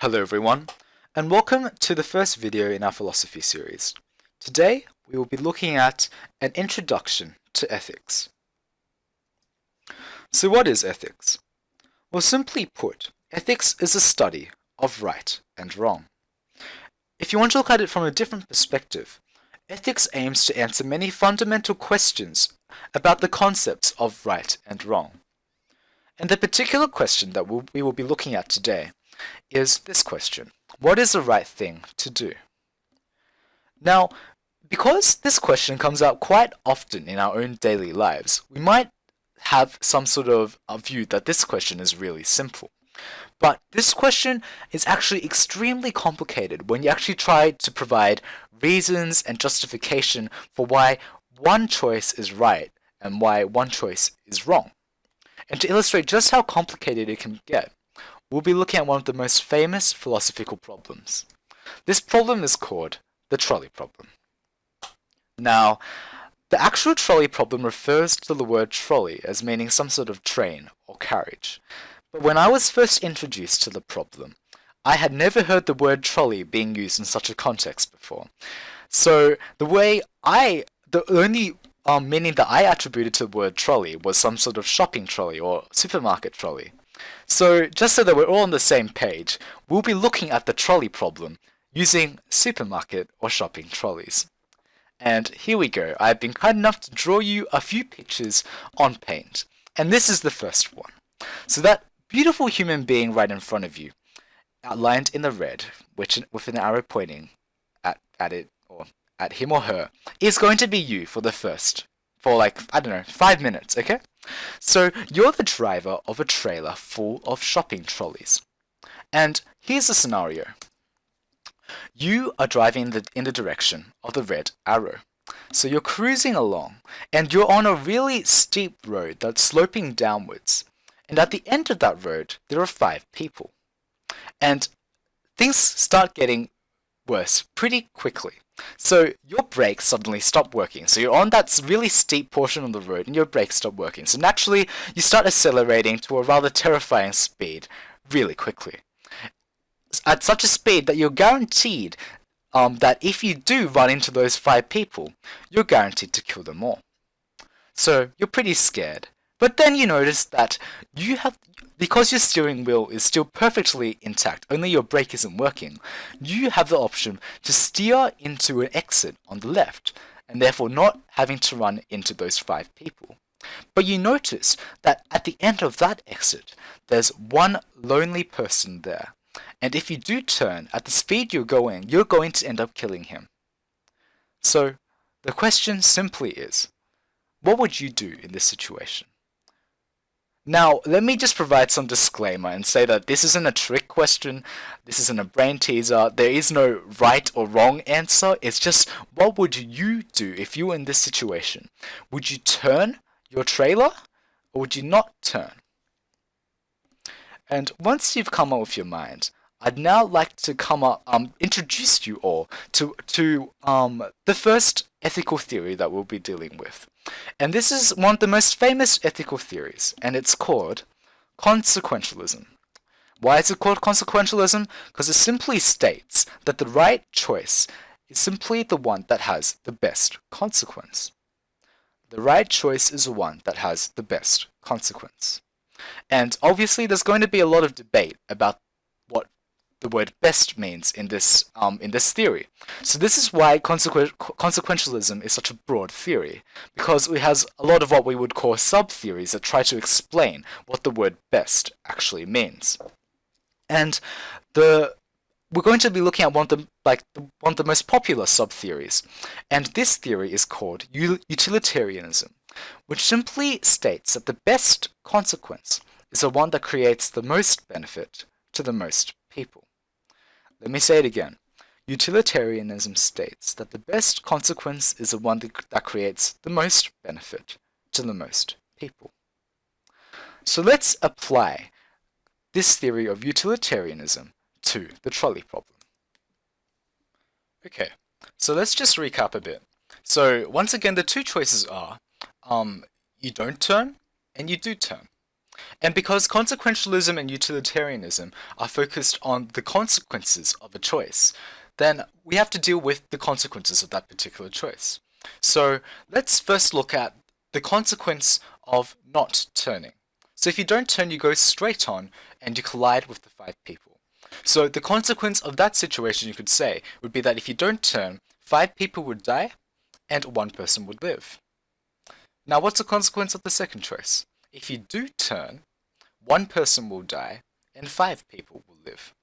Hello everyone, and welcome to the first video in our philosophy series. Today, we will be looking at an introduction to ethics. So what is ethics? Well, simply put, ethics is a study of right and wrong. If you want to look at it from a different perspective, ethics aims to answer many fundamental questions about the concepts of right and wrong. And the particular question that we will be looking at today is this question: what is the right thing to do? Now, because this question comes out quite often in our own daily lives, we might have some sort of a view that this question is really simple. But this question is actually extremely complicated when you actually try to provide reasons and justification for why one choice is right and why one choice is wrong. And to illustrate just how complicated it can get, we'll be looking at one of the most famous philosophical problems. This problem is called the trolley problem. Now, the actual trolley problem refers to the word trolley as meaning some sort of train or carriage. But when I was first introduced to the problem, I had never heard the word trolley being used in such a context before. So the only meaning that I attributed to the word trolley was some sort of shopping trolley or supermarket trolley. So just so that we're all on the same page, we'll be looking at the trolley problem using supermarket or shopping trolleys. And here we go. I've been kind enough to draw you a few pictures on paint. And this is the first one. So that beautiful human being right in front of you, outlined in the red, with an arrow pointing at it or at him or her, is going to be you for 5 minutes, okay? So you're the driver of a trailer full of shopping trolleys. And here's the scenario. You are driving in the direction of the red arrow. So you're cruising along, and you're on a really steep road that's sloping downwards. And at the end of that road, there are 5 people. And things start getting worse pretty quickly. So your brakes suddenly stop working. So you're on that really steep portion of the road and your brakes stop working. So naturally, you start accelerating to a rather terrifying speed really quickly. At such a speed that you're guaranteed that if you do run into those 5 people, you're guaranteed to kill them all. So you're pretty scared. But then you notice that because your steering wheel is still perfectly intact, only your brake isn't working, you have the option to steer into an exit on the left, and therefore not having to run into those 5 people. But you notice that at the end of that exit, there's one lonely person there. And if you do turn at the speed you're going to end up killing him. So the question simply is, what would you do in this situation? Now, let me just provide some disclaimer and say that this isn't a trick question, this isn't a brain teaser, there is no right or wrong answer, it's just what would you do if you were in this situation? Would you turn your trailer or would you not turn? And once you've come up with your mind, I'd now like to introduce you all to the first ethical theory that we'll be dealing with. And this is one of the most famous ethical theories, and it's called consequentialism. Why is it called consequentialism? Because it simply states that the right choice is simply the one that has the best consequence. The right choice is the one that has the best consequence. And obviously there's going to be a lot of debate about what the word best means in this theory. So this is why consequentialism is such a broad theory, because it has a lot of what we would call sub-theories that try to explain what the word best actually means. And we're going to be looking at one of the most popular sub-theories, and this theory is called utilitarianism, which simply states that the best consequence is the one that creates the most benefit to the most people. Let me say it again. Utilitarianism states that the best consequence is the one that creates the most benefit to the most people. So let's apply this theory of utilitarianism to the trolley problem. Okay, so let's just recap a bit. So once again, the two choices are you don't turn and you do turn. And because consequentialism and utilitarianism are focused on the consequences of a choice, then we have to deal with the consequences of that particular choice. So let's first look at the consequence of not turning. So if you don't turn, you go straight on and you collide with the five people. So the consequence of that situation, you could say, would be that if you don't turn, five people would die and one person would live. Now, what's the consequence of the second choice? If you do turn, one person will die and five people will live.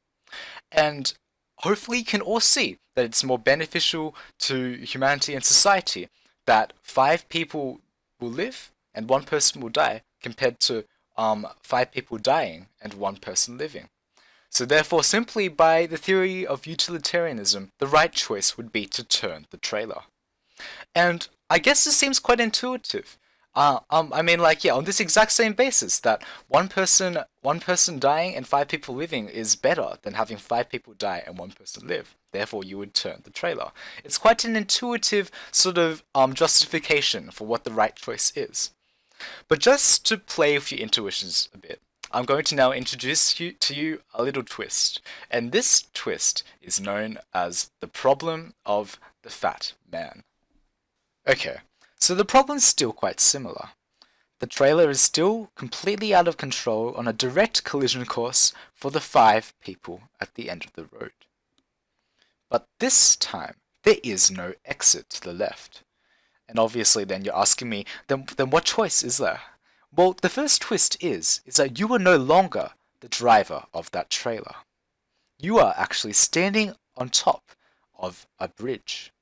And hopefully you can all see that it's more beneficial to humanity and society that five people will live and one person will die compared to five people dying and one person living. So therefore, simply by the theory of utilitarianism, the right choice would be to turn the trailer. And I guess this seems quite intuitive. I mean, like, yeah, on this exact same basis, that one person dying and five people living is better than having five people die and one person live. Therefore, you would turn the trailer. It's quite an intuitive sort of justification for what the right choice is. But just to play with your intuitions a bit, I'm going to now introduce to you a little twist, and this twist is known as the problem of the fat man. Okay, so the problem's still quite similar. The trailer is still completely out of control on a direct collision course for the five people at the end of the road. But this time, there is no exit to the left. And obviously then you're asking me, then what choice is there? Well, the first twist is that you are no longer the driver of that trailer. You are actually standing on top of a bridge.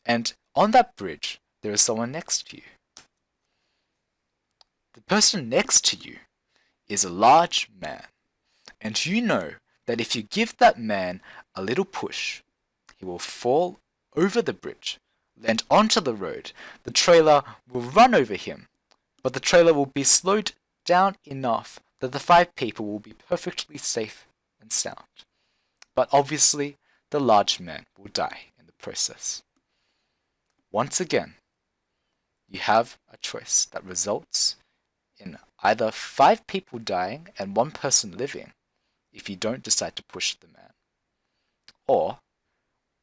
And on that bridge, there is someone next to you. The person next to you is a large man, and you know that if you give that man a little push, he will fall over the bridge, land onto the road, the trailer will run over him, but the trailer will be slowed down enough that the five people will be perfectly safe and sound. But obviously, the large man will die in the process. Once again, you have a choice that results in either five people dying and one person living if you don't decide to push the man, or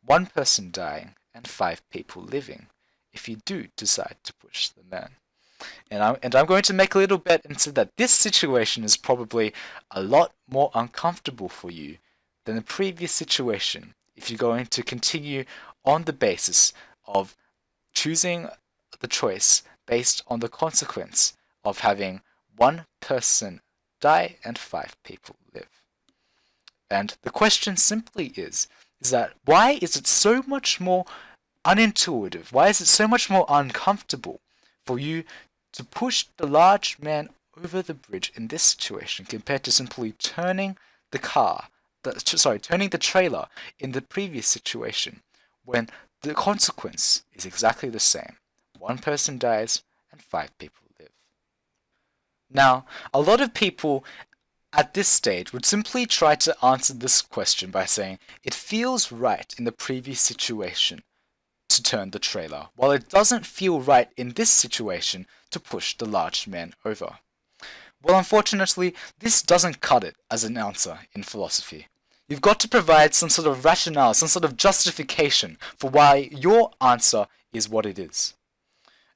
one person dying and five people living if you do decide to push the man. And I'm going to make a little bet and say that this situation is probably a lot more uncomfortable for you than the previous situation if you're going to continue on the basis of choosing the choice based on the consequence of having one person die and five people live. And the question simply is that why is it so much more unintuitive? Why is it so much more uncomfortable for you to push the large man over the bridge in this situation compared to simply turning the turning the trailer in the previous situation when the consequence is exactly the same. One person dies and five people live. Now, a lot of people at this stage would simply try to answer this question by saying it feels right in the previous situation to turn the trailer, while it doesn't feel right in this situation to push the large man over. Well, unfortunately, this doesn't cut it as an answer in philosophy. You've got to provide some sort of rationale, some sort of justification for why your answer is what it is.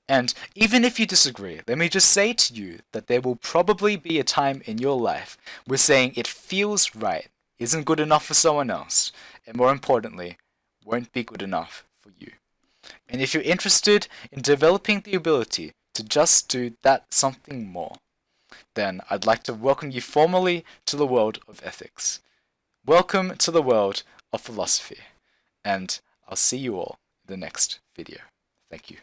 And even if you disagree, let me just say to you that there will probably be a time in your life where saying it feels right isn't good enough for someone else, and more importantly, won't be good enough for you. And if you're interested in developing the ability to just do that something more, then I'd like to welcome you formally to the world of ethics. Welcome to the world of philosophy, and I'll see you all in the next video. Thank you.